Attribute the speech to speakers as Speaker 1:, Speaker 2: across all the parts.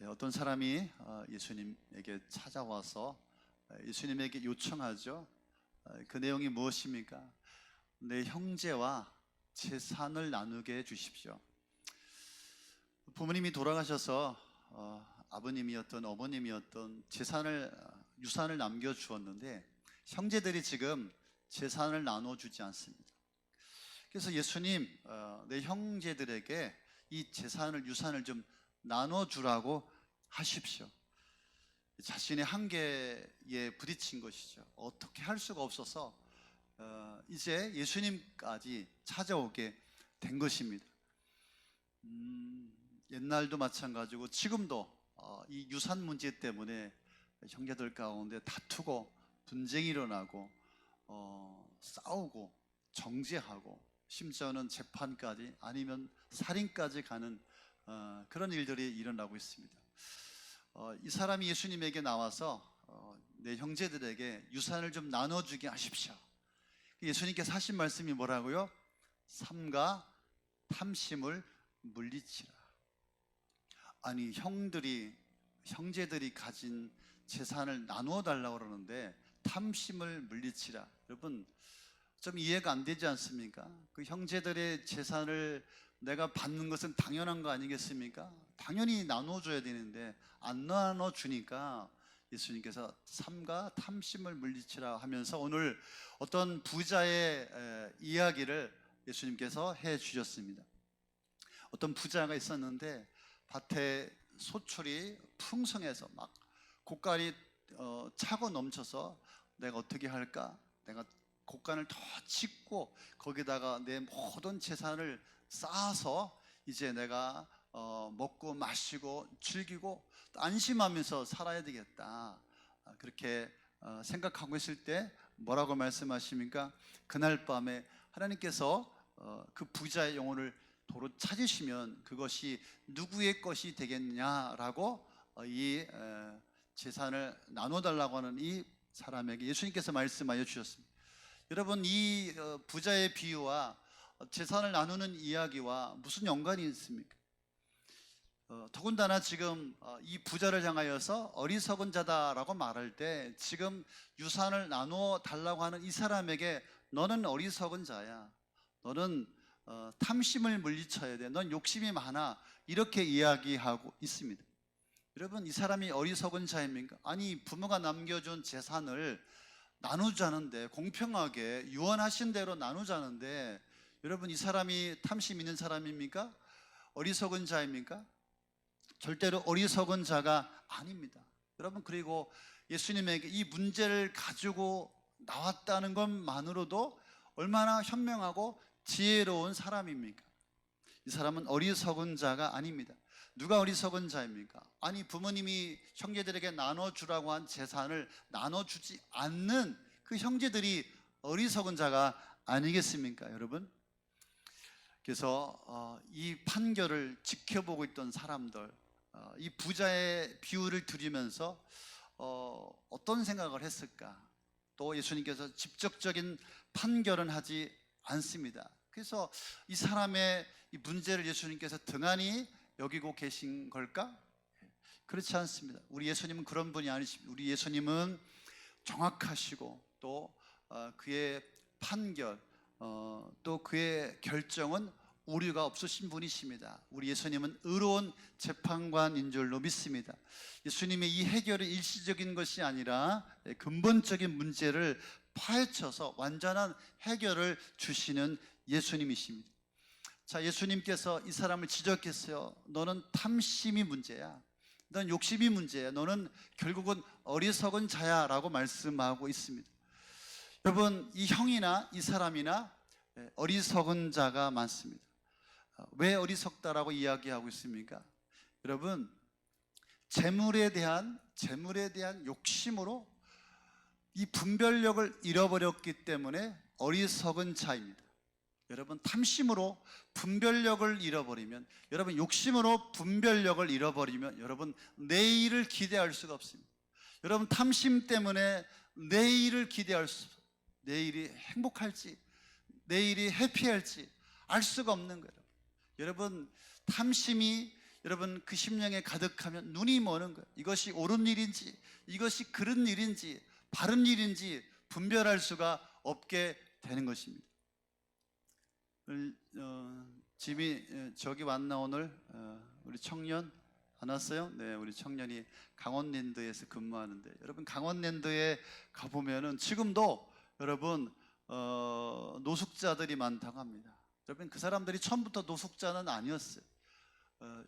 Speaker 1: 어떤 사람이 예수님에게 찾아와서 예수님에게 요청하죠. 그 내용이 무엇입니까? 내 형제와 재산을 나누게 해주십시오. 부모님이 돌아가셔서 아버님이었던 어머님이었던 유산을 남겨주었는데 형제들이 지금 재산을 나눠주지 않습니다. 그래서 예수님, 내 형제들에게 이 유산을 좀 나눠주라고 하십시오. 자신의 한계에 부딪힌 것이죠. 어떻게 할 수가 없어서 이제 예수님까지 찾아오게 된 것입니다. 옛날도 마찬가지고 지금도 이 유산 문제 때문에 형제들 가운데 다투고 분쟁이 일어나고 싸우고 정죄하고 심지어는 재판까지 아니면 살인까지 가는 그런 일들이 일어나고 있습니다. 이 사람이 예수님에게 나와서 내 형제들에게 유산을 좀 나눠주게 하십시오. 예수님께서 하신 말씀이 뭐라고요? 삼가 탐심을 물리치라. 아니 형제들이 가진 재산을 나누어 달라고 그러는데 탐심을 물리치라. 여러분 좀 이해가 안 되지 않습니까? 그 형제들의 재산을 내가 받는 것은 당연한 거 아니겠습니까? 당연히 나눠줘야 되는데 안 나눠주니까 예수님께서 삼가 탐심을 물리치라 하면서 오늘 어떤 부자의 이야기를 예수님께서 해 주셨습니다. 어떤 부자가 있었는데 밭에 소출이 풍성해서 막 곡간이 차고 넘쳐서 내가 어떻게 할까? 내가 곡간을 더 짓고 거기다가 내 모든 재산을 쌓아서 이제 내가 먹고 마시고 즐기고 안심하면서 살아야 되겠다. 그렇게 생각하고 있을 때 뭐라고 말씀하십니까? 그날 밤에 하나님께서 그 부자의 영혼을 도로 찾으시면 그것이 누구의 것이 되겠냐라고 이 재산을 나눠달라고 하는 이 사람에게 예수님께서 말씀하여 주셨습니다. 여러분 이 부자의 비유와 재산을 나누는 이야기와 무슨 연관이 있습니까? 더군다나 지금 이 부자를 향하여서 어리석은 자다라고 말할 때 지금 유산을 나누어 달라고 하는 이 사람에게 너는 어리석은 자야. 너는 탐심을 물리쳐야 돼. 넌 욕심이 많아. 이렇게 이야기하고 있습니다. 여러분 이 사람이 어리석은 자입니까? 아니 부모가 남겨준 재산을 나누자는데 공평하게 유언하신 대로 나누자는데 여러분 이 사람이 탐심 있는 사람입니까? 어리석은 자입니까? 절대로 어리석은 자가 아닙니다. 여러분 그리고 예수님에게 이 문제를 가지고 나왔다는 것만으로도 얼마나 현명하고 지혜로운 사람입니까? 이 사람은 어리석은 자가 아닙니다. 누가 어리석은 자입니까? 아니 부모님이 형제들에게 나눠주라고 한 재산을 나눠주지 않는 그 형제들이 어리석은 자가 아니겠습니까 여러분? 그래서 이 판결을 지켜보고 있던 사람들 이 부자의 비유를 들으면서 어떤 생각을 했을까? 또 예수님께서 직접적인 판결은 하지 않습니다. 그래서 이 사람의 이 문제를 예수님께서 등한히 여기고 계신 걸까? 그렇지 않습니다. 우리 예수님은 그런 분이 아니십니다. 우리 예수님은 정확하시고 또 그의 판결 또 그의 결정은 오류가 없으신 분이십니다. 우리 예수님은 의로운 재판관인 줄로 믿습니다. 예수님의 이 해결은 일시적인 것이 아니라 근본적인 문제를 파헤쳐서 완전한 해결을 주시는 예수님이십니다. 자, 예수님께서 이 사람을 지적했어요. 너는 탐심이 문제야. 넌 욕심이 문제야. 너는 결국은 어리석은 자야 라고 말씀하고 있습니다. 여러분 이 형이나 이 사람이나 어리석은 자가 많습니다. 왜 어리석다라고 이야기하고 있습니까? 여러분 재물에 대한 욕심으로 이 분별력을 잃어버렸기 때문에 어리석은 자입니다. 여러분 탐심으로 분별력을 잃어버리면 여러분 욕심으로 분별력을 잃어버리면 여러분 내일을 기대할 수가 없습니다. 여러분 탐심 때문에 내일을 기대할 수 없습니다. 내일이 행복할지 내일이 해피할지 알 수가 없는 거예요. 여러분 탐심이 여러분 그 심령에 가득하면 눈이 머는 거예요. 이것이 옳은 일인지, 이것이 그른 일인지, 바른 일인지 분별할 수가 없게 되는 것입니다. 짐이 저기 왔나 오늘? 우리 청년 안 왔어요? 네, 우리 청년이 강원랜드에서 근무하는데, 여러분 강원랜드에 가보면은 지금도 여러분 노숙자들이 많다고 합니다. 여러분 그 사람들이 처음부터 노숙자는 아니었어요.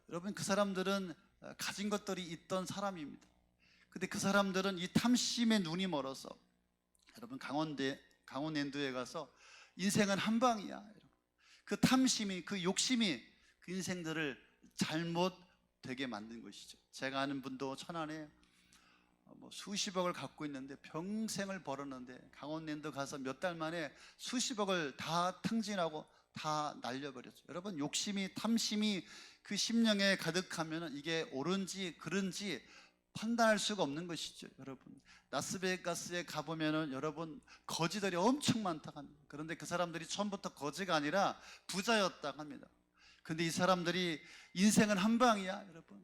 Speaker 1: 여러분 그 사람들은 가진 것들이 있던 사람입니다. 근데 그 사람들은 이 탐심에 눈이 멀어서 여러분 강원랜드에 가서 인생은 한 방이야, 그 탐심이, 그 욕심이 그 인생들을 잘못 되게 만든 것이죠. 제가 아는 분도 천안에 수십억을 갖고 있는데 평생을 벌었는데 강원랜드 가서 몇 달 만에 수십억을 다 탕진하고 다 날려버렸죠. 여러분 욕심이, 탐심이 그 심령에 가득하면 이게 옳은지 그른지 판단할 수가 없는 것이죠. 여러분 라스베가스에 가보면은 여러분 거지들이 엄청 많다고 합니다. 그런데 그 사람들이 처음부터 거지가 아니라 부자였다고 합니다. 근데 이 사람들이 인생은 한 방이야, 여러분.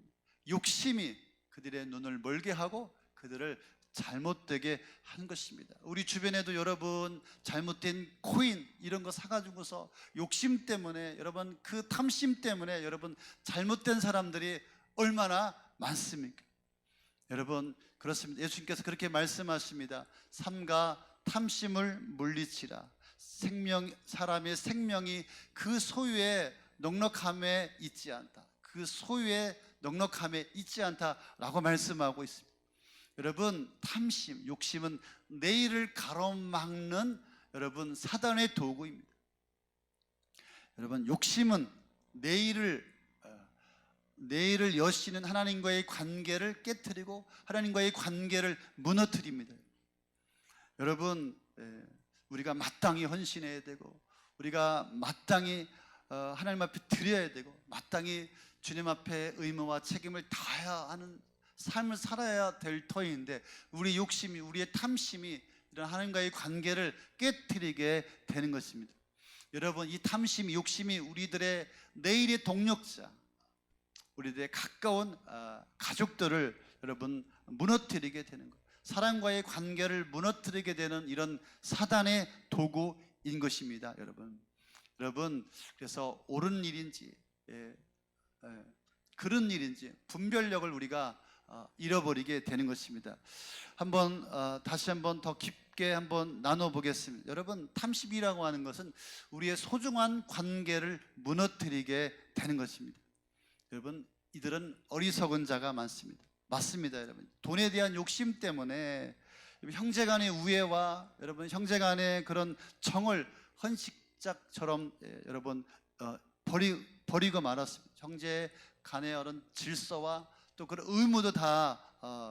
Speaker 1: 욕심이 그들의 눈을 멀게 하고 그들을 잘못되게 하는 것입니다. 우리 주변에도 여러분 잘못된 코인 이런 거 사가지고서 욕심 때문에, 여러분 그 탐심 때문에 여러분 잘못된 사람들이 얼마나 많습니까? 여러분 그렇습니다. 예수님께서 그렇게 말씀하십니다. 삼가 탐심을 물리치라. 사람의 생명이 그 소유의 넉넉함에 있지 않다. 그 소유의 넉넉함에 있지 않다라고 말씀하고 있습니다. 여러분 탐심, 욕심은 내일을 가로막는 여러분 사단의 도구입니다. 여러분 욕심은 내일을 여시는 하나님과의 관계를 깨트리고 하나님과의 관계를 무너뜨립니다. 여러분 우리가 마땅히 헌신해야 되고, 우리가 마땅히 하나님 앞에 드려야 되고, 마땅히 주님 앞에 의무와 책임을 다해야 하는 삶을 살아야 될 터인데, 우리 욕심이, 우리의 탐심이 이런 하나님과의 관계를 깨트리게 되는 것입니다. 여러분 이 탐심, 욕심이 우리들의 내일의 동력자, 우리들의 가까운 가족들을 여러분 무너뜨리게 되는 것, 사랑과의 관계를 무너뜨리게 되는 이런 사단의 도구인 것입니다. 여러분 그래서 옳은 일인지 그런 일인지 분별력을 우리가 잃어버리게 되는 것입니다. 다시 한번 더 깊게 한번 나눠보겠습니다. 여러분 탐심이라고 하는 것은 우리의 소중한 관계를 무너뜨리게 되는 것입니다. 여러분 이들은 어리석은 자가 많습니다. 맞습니다. 여러분 돈에 대한 욕심 때문에 형제간의 우애와 여러분 형제간의 그런 정을 헌식짝처럼 여러분 버리고 말았습니다. 형제간의 그런 질서와 또 그런 의무도 다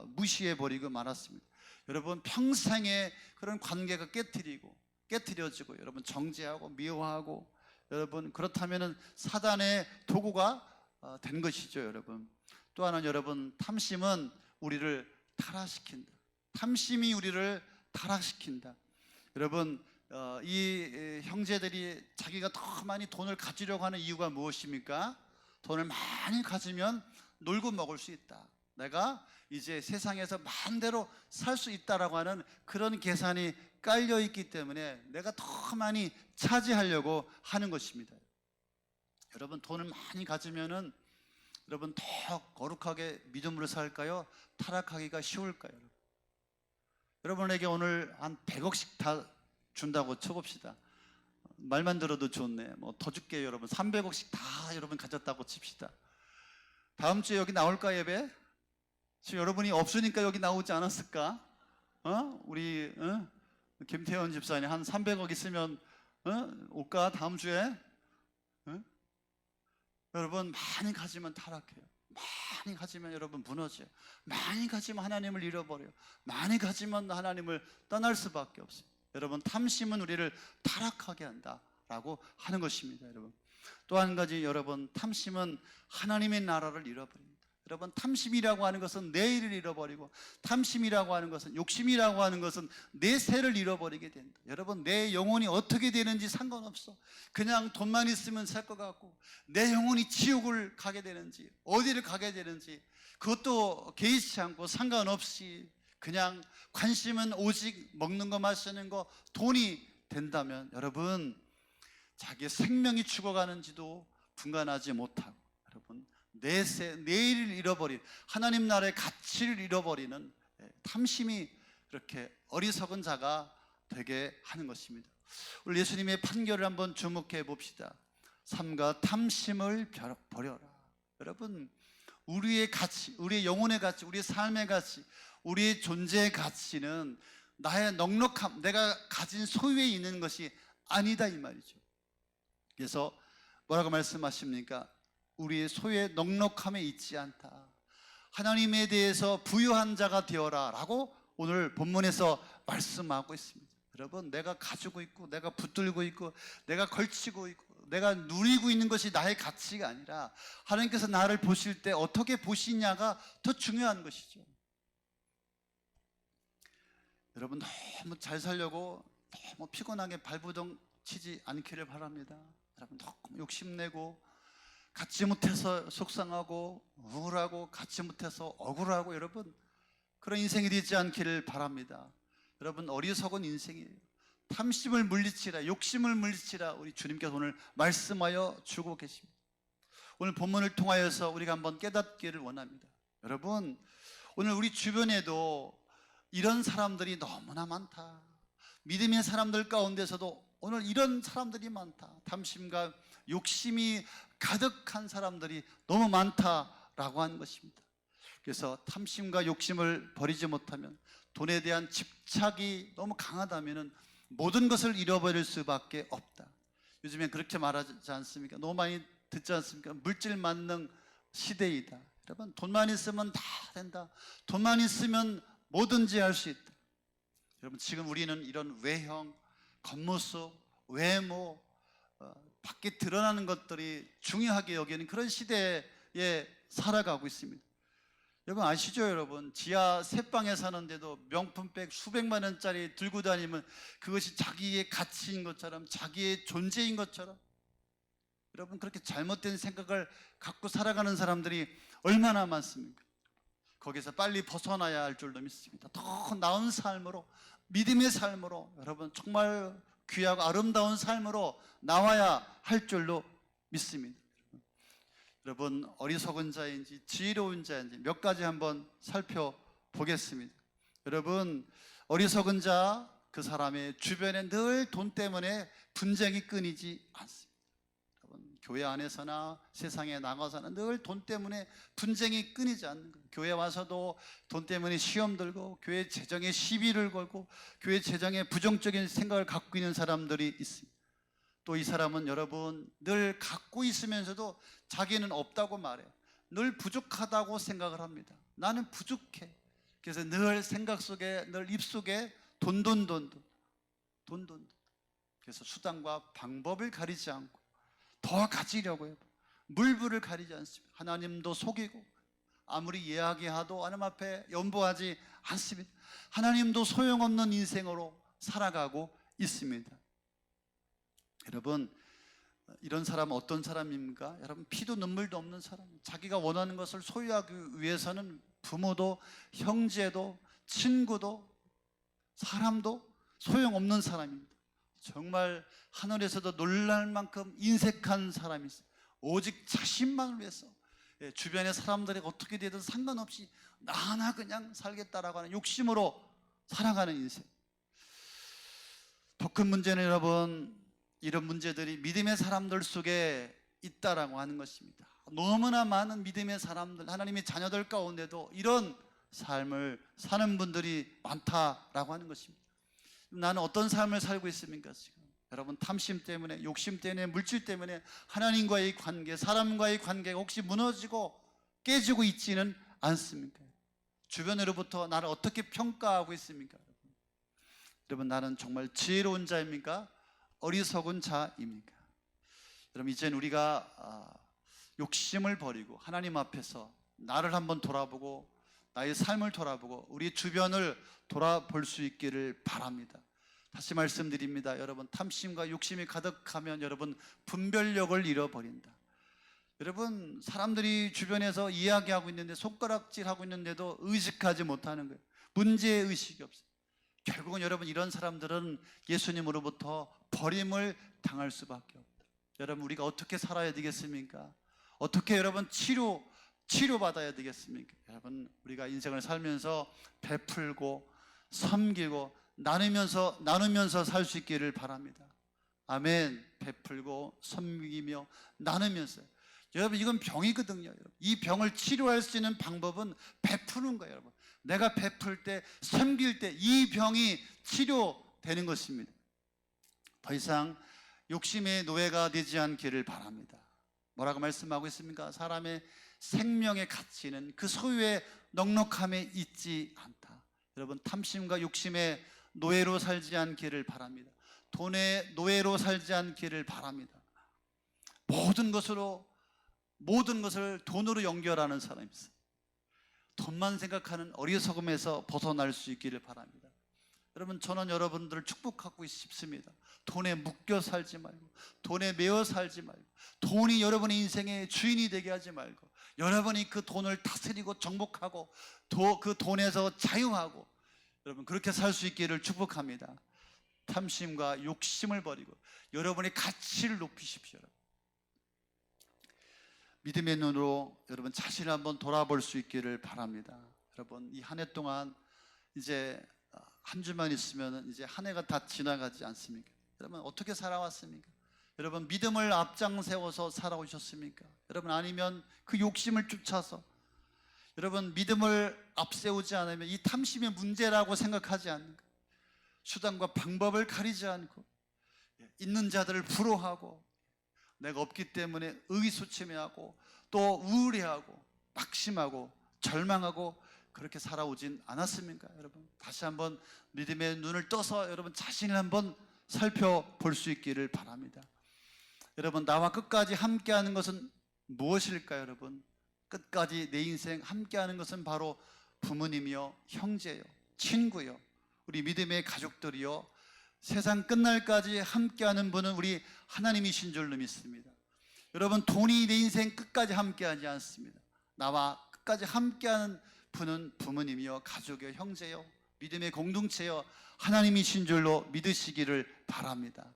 Speaker 1: 무시해 버리고 말았습니다. 여러분 평생의 그런 관계가 깨트려지고 여러분 정죄하고 미워하고, 여러분 그렇다면은 사단의 도구가 된 것이죠. 여러분 또 하나는 여러분 탐심은 우리를 타락시킨다. 탐심이 우리를 타락시킨다. 여러분 이 형제들이 자기가 더 많이 돈을 가지려고 하는 이유가 무엇입니까? 돈을 많이 가지면 놀고 먹을 수 있다. 내가 이제 세상에서 마음대로 살 수 있다라고 하는 그런 계산이 깔려 있기 때문에 내가 더 많이 차지하려고 하는 것입니다. 여러분 돈을 많이 가지면은 여러분 더 거룩하게 믿음으로 살까요? 타락하기가 쉬울까요? 여러분에게 오늘 한 100억씩 다 준다고 쳐봅시다. 말만 들어도 좋네. 더 줄게요. 여러분 300억씩 다 여러분 가졌다고 칩시다. 다음 주에 여기 나올까 예배? 지금 여러분이 없으니까 여기 나오지 않았을까? 우리 김태현 집사님 한 300억 있으면 올까 다음 주에? 여러분 많이 가지면 타락해요. 많이 가지면 여러분 무너져요. 많이 가지면 하나님을 잃어버려요. 많이 가지면 하나님을 떠날 수밖에 없어요. 여러분 탐심은 우리를 타락하게 한다라고 하는 것입니다. 여러분 또 한 가지, 여러분 탐심은 하나님의 나라를 잃어버립니다. 여러분, 탐심이라고 하는 것은 내일을 잃어버리고, 탐심이라고 하는 것은, 욕심이라고 하는 것은 내 새를 잃어버리게 된다. 여러분, 내 영혼이 어떻게 되는지 상관없어. 그냥 돈만 있으면 살 것 같고, 내 영혼이 지옥을 가게 되는지, 어디를 가게 되는지, 그것도 개의치 않고 상관없이 그냥 관심은 오직 먹는 거, 마시는 거, 돈이 된다면 여러분, 자기의 생명이 죽어가는지도 분간하지 못하고, 여러분, 내일을 잃어버린, 하나님 나라의 가치를 잃어버리는 탐심이 그렇게 어리석은 자가 되게 하는 것입니다. 오늘 예수님의 판결을 한번 주목해 봅시다. 삼가 탐심을 버려라. 여러분, 우리의 가치, 우리의 영혼의 가치, 우리의 삶의 가치, 우리의 존재의 가치는 나의 넉넉함, 내가 가진 소유에 있는 것이 아니다, 이 말이죠. 그래서 뭐라고 말씀하십니까? 우리의 소유의 넉넉함에 있지 않다. 하나님에 대해서 부유한 자가 되어라 라고 오늘 본문에서 말씀하고 있습니다. 여러분, 내가 가지고 있고, 내가 붙들고 있고, 내가 걸치고 있고, 내가 누리고 있는 것이 나의 가치가 아니라 하나님께서 나를 보실 때 어떻게 보시냐가 더 중요한 것이죠. 여러분, 너무 잘 살려고 너무 피곤하게 발부동 치지 않기를 바랍니다. 여러분, 너무 욕심내고 갖지 못해서 속상하고 우울하고 갖지 못해서 억울하고, 여러분, 그런 인생이 되지 않기를 바랍니다. 여러분, 어리석은 인생이에요. 탐심을 물리치라, 욕심을 물리치라, 우리 주님께서 오늘 말씀하여 주고 계십니다. 오늘 본문을 통하여서 우리가 한번 깨닫기를 원합니다. 여러분, 오늘 우리 주변에도 이런 사람들이 너무나 많다. 믿음의 사람들 가운데서도 오늘 이런 사람들이 많다. 탐심과 욕심이 가득한 사람들이 너무 많다라고 하는 것입니다. 그래서 탐심과 욕심을 버리지 못하면, 돈에 대한 집착이 너무 강하다면 모든 것을 잃어버릴 수밖에 없다. 요즘엔 그렇게 말하지 않습니까? 너무 많이 듣지 않습니까? 물질 만능 시대이다. 여러분, 돈만 있으면 다 된다. 돈만 있으면 뭐든지 할 수 있다. 여러분, 지금 우리는 이런 외형, 겉모습, 외모, 밖에 드러나는 것들이 중요하게 여기는 그런 시대에 살아가고 있습니다. 여러분 아시죠? 여러분, 지하 세 방에 사는데도 명품백 수백만 원짜리 들고 다니면 그것이 자기의 가치인 것처럼, 자기의 존재인 것처럼, 여러분, 그렇게 잘못된 생각을 갖고 살아가는 사람들이 얼마나 많습니까? 거기서 빨리 벗어나야 할 줄로 믿습니다. 더 나은 삶으로, 믿음의 삶으로, 여러분 정말 귀하고 아름다운 삶으로 나와야 할 줄로 믿습니다. 여러분, 어리석은 자인지 지혜로운 자인지 몇 가지 한번 살펴보겠습니다. 여러분, 어리석은 자, 그 사람의 주변에 늘 돈 때문에 분쟁이 끊이지 않습니다. 여러분, 교회 안에서나 세상에 나가서는 늘 돈 때문에 분쟁이 끊이지 않는 거예요. 교회 와서도 돈 때문에 시험 들고, 교회 재정에 시비를 걸고, 교회 재정에 부정적인 생각을 갖고 있는 사람들이 있습니다. 또 이 사람은 여러분, 늘 갖고 있으면서도 자기는 없다고 말해요. 늘 부족하다고 생각을 합니다. 나는 부족해. 그래서 늘 생각 속에, 늘 입속에 돈. 그래서 수단과 방법을 가리지 않고 더 가지려고 해요. 물불을 가리지 않습니다. 하나님도 속이고 아무리 이야기해도 하나님 앞에 연보하지 않습니다. 하나님도 소용없는 인생으로 살아가고 있습니다. 여러분, 이런 사람은 어떤 사람입니까? 여러분, 피도 눈물도 없는 사람, 자기가 원하는 것을 소유하기 위해서는 부모도 형제도 친구도 사람도 소용없는 사람입니다. 정말 하늘에서도 놀랄 만큼 인색한 사람이 있어요. 오직 자신만을 위해서, 주변의 사람들이 어떻게 되든 상관없이 나 그냥 살겠다라고 하는 욕심으로 살아가는 인생. 더 큰 문제는 여러분, 이런 문제들이 믿음의 사람들 속에 있다라고 하는 것입니다. 너무나 많은 믿음의 사람들, 하나님의 자녀들 가운데도 이런 삶을 사는 분들이 많다라고 하는 것입니다. 나는 어떤 삶을 살고 있습니까? 지금 여러분, 탐심 때문에, 욕심 때문에, 물질 때문에 하나님과의 관계, 사람과의 관계가 혹시 무너지고 깨지고 있지는 않습니까? 주변으로부터 나를 어떻게 평가하고 있습니까? 여러분, 나는 정말 지혜로운 자입니까? 어리석은 자입니까? 여러분, 이제는 우리가 욕심을 버리고 하나님 앞에서 나를 한번 돌아보고 나의 삶을 돌아보고 우리 주변을 돌아볼 수 있기를 바랍니다. 다시 말씀드립니다. 여러분, 탐심과 욕심이 가득하면 여러분 분별력을 잃어버린다. 여러분, 사람들이 주변에서 이야기하고 있는데, 손가락질하고 있는데도 의식하지 못하는 거예요. 문제의식이 없어요. 결국은 여러분, 이런 사람들은 예수님으로부터 버림을 당할 수밖에 없다. 여러분, 우리가 어떻게 살아야 되겠습니까? 어떻게 여러분 치료받아야 되겠습니까? 여러분, 우리가 인생을 살면서 베풀고 섬기고 나누면서 살 수 있기를 바랍니다. 아멘. 베풀고 섬기며 나누면서. 여러분, 이건 병이거든요. 여러분. 이 병을 치료할 수 있는 방법은 베푸는 거예요. 여러분, 내가 베풀 때, 섬길 때 이 병이 치료되는 것입니다. 더 이상 욕심의 노예가 되지 않기를 바랍니다. 뭐라고 말씀하고 있습니까? 사람의 생명의 가치는 그 소유의 넉넉함에 있지 않다. 여러분, 탐심과 욕심의 노예로 살지 않기를 바랍니다. 돈의 노예로 살지 않기를 바랍니다. 모든 것을 돈으로 연결하는 사람이 있어요. 돈만 생각하는 어리석음에서 벗어날 수 있기를 바랍니다. 여러분, 저는 여러분들을 축복하고 싶습니다. 돈에 묶여 살지 말고, 돈에 매여 살지 말고, 돈이 여러분의 인생의 주인이 되게 하지 말고, 여러분이 그 돈을 다스리고 정복하고 그 돈에서 자유하고, 여러분 그렇게 살 수 있기를 축복합니다. 탐심과 욕심을 버리고 여러분의 가치를 높이십시오. 믿음의 눈으로 여러분 자신을 한번 돌아볼 수 있기를 바랍니다. 여러분, 이 한 해 동안 이제 한 주만 있으면 이제 한 해가 다 지나가지 않습니까? 여러분, 어떻게 살아왔습니까? 여러분, 믿음을 앞장 세워서 살아오셨습니까? 여러분, 아니면 그 욕심을 쫓아서, 여러분, 믿음을 앞세우지 않으면 이 탐심의 문제라고 생각하지 않는가? 수단과 방법을 가리지 않고 있는 자들을 부러워하고 내가 없기 때문에 의기소침해하고 또 우울해하고 낙심하고 절망하고 그렇게 살아오진 않았습니까? 여러분, 다시 한번 믿음의 눈을 떠서 여러분 자신을 한번 살펴볼 수 있기를 바랍니다. 여러분, 나와 끝까지 함께하는 것은 무엇일까요? 여러분, 끝까지 내 인생 함께하는 것은 바로 부모님이요, 형제요, 친구요, 우리 믿음의 가족들이요, 세상 끝날까지 함께하는 분은 우리 하나님이신 줄로 믿습니다. 여러분, 돈이 내 인생 끝까지 함께하지 않습니다. 나와 끝까지 함께하는 분은 부모님이요, 가족이요, 형제요, 믿음의 공동체요, 하나님이신 줄로 믿으시기를 바랍니다.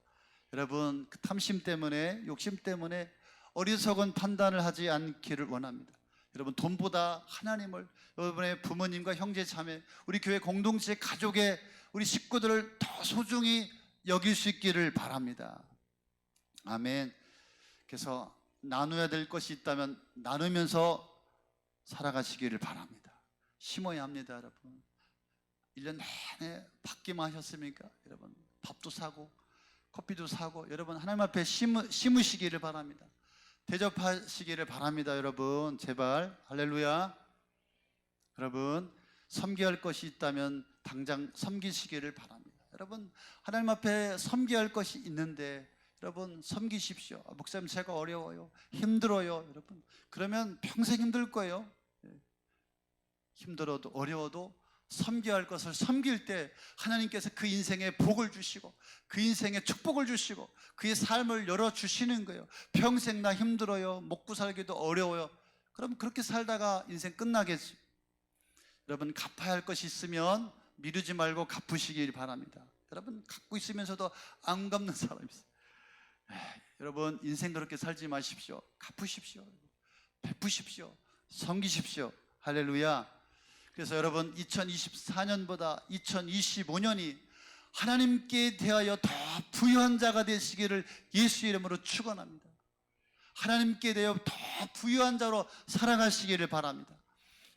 Speaker 1: 여러분, 그 탐심 때문에, 욕심 때문에 어리석은 판단을 하지 않기를 원합니다. 여러분, 돈보다 하나님을, 여러분의 부모님과 형제 자매, 우리 교회 공동체 가족의 우리 식구들을 더 소중히 여길 수 있기를 바랍니다. 아멘. 그래서 나눠야 될 것이 있다면 나누면서 살아가시기를 바랍니다. 심어야 합니다. 여러분, 1년 내내 받기만 하셨습니까? 여러분, 밥도 사고 커피도 사고, 여러분 하나님 앞에 심으시기를 바랍니다. 대접하시기를 바랍니다. 여러분, 제발. 할렐루야. 여러분, 섬겨야 할 것이 있다면 당장 섬기시기를 바랍니다. 여러분, 하나님 앞에 섬겨야 할 것이 있는데 여러분 섬기십시오. 목사님, 제가 어려워요, 힘들어요. 여러분, 그러면 평생 힘들 거예요. 힘들어도 어려워도 섬겨야 할 것을 섬길 때 하나님께서 그 인생에 복을 주시고 그 인생에 축복을 주시고 그의 삶을 열어주시는 거예요. 평생 나 힘들어요, 먹고 살기도 어려워요. 그럼 그렇게 살다가 인생 끝나겠죠. 여러분, 갚아야 할 것이 있으면 미루지 말고 갚으시길 바랍니다. 여러분, 갖고 있으면서도 안 갚는 사람이 있어요. 여러분, 인생 그렇게 살지 마십시오. 갚으십시오. 베푸십시오. 섬기십시오. 할렐루야. 그래서 여러분, 2024년보다 2025년이 하나님께 대하여 더 부유한 자가 되시기를 예수 이름으로 축원합니다. 하나님께 대하여 더 부유한 자로 살아가시기를 바랍니다.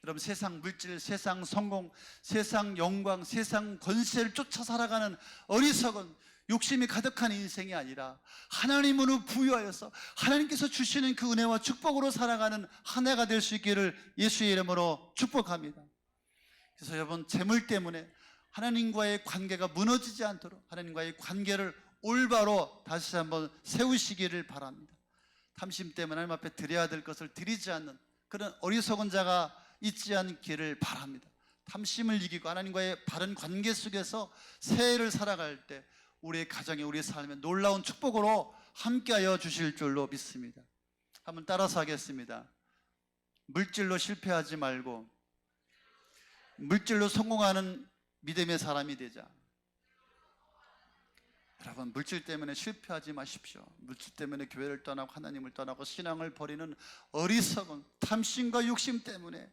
Speaker 1: 여러분, 세상 물질, 세상 성공, 세상 영광, 세상 권세를 쫓아 살아가는 어리석은 욕심이 가득한 인생이 아니라 하나님으로 부유하여서 하나님께서 주시는 그 은혜와 축복으로 살아가는 한 해가 될 수 있기를 예수의 이름으로 축복합니다. 그래서 여러분, 재물 때문에 하나님과의 관계가 무너지지 않도록 하나님과의 관계를 올바로 다시 한번 세우시기를 바랍니다. 탐심 때문에 하나님 앞에 드려야 될 것을 드리지 않는 그런 어리석은 자가 있지 않기를 바랍니다. 탐심을 이기고 하나님과의 바른 관계 속에서 새해를 살아갈 때 우리의 가정에, 우리의 삶에 놀라운 축복으로 함께하여 주실 줄로 믿습니다. 한번 따라서 하겠습니다. 물질로 실패하지 말고 물질로 성공하는 믿음의 사람이 되자. 여러분, 물질 때문에 실패하지 마십시오. 물질 때문에 교회를 떠나고 하나님을 떠나고 신앙을 버리는 어리석은 탐심과 욕심 때문에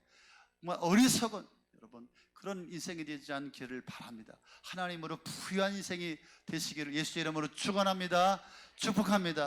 Speaker 1: 정말 어리석은 여러분 그런 인생이 되지 않기를 바랍니다. 하나님으로 부유한 인생이 되시기를 예수의 이름으로 축원합니다. 축복합니다.